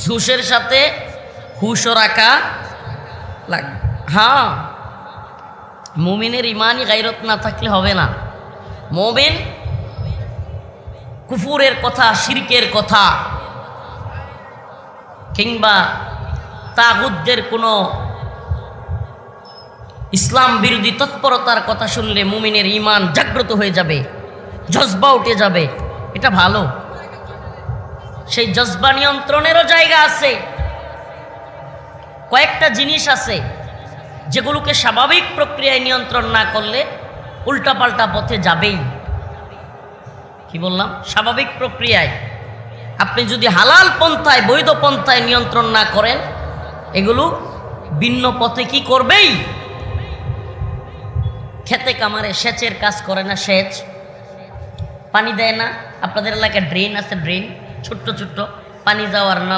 জোশের সাথে হুশও রাখা লাগবে। হ্যাঁ, মুমিনের ইমানই গায়রত না থাকলে হবে না। মুমিন কুফুরের কথা, শিরকের কথা কিংবা তাগুতদের কোনো ইসলাম বিরোধী তৎপরতার কথা শুনলে মুমিনের ইমান জাগ্রত হয়ে যাবে, জজবা উঠে যাবে। এটা ভালো। সেই জজবা নিয়ন্ত্রণেরও জায়গা আছে। কয়েকটা জিনিস আছে যেগুলোকে স্বাভাবিক প্রক্রিয়ায় নিয়ন্ত্রণ না করলে উল্টাপাল্টা পথে যাবেই। কি বললাম? স্বাভাবিক প্রক্রিয়ায় আপনি যদি হালাল পন্থায়, বৈধ পন্থায় নিয়ন্ত্রণ না করেন, এগুলো ভিন্ন পথে কি করবেই। খেতে কামারে সেচের কাজ করে না, সেচ পানি দেয় না। আপনাদের এলাকায় ড্রেন আছে, ড্রেন ছোট্ট ছোট্ট পানি যাওয়ার না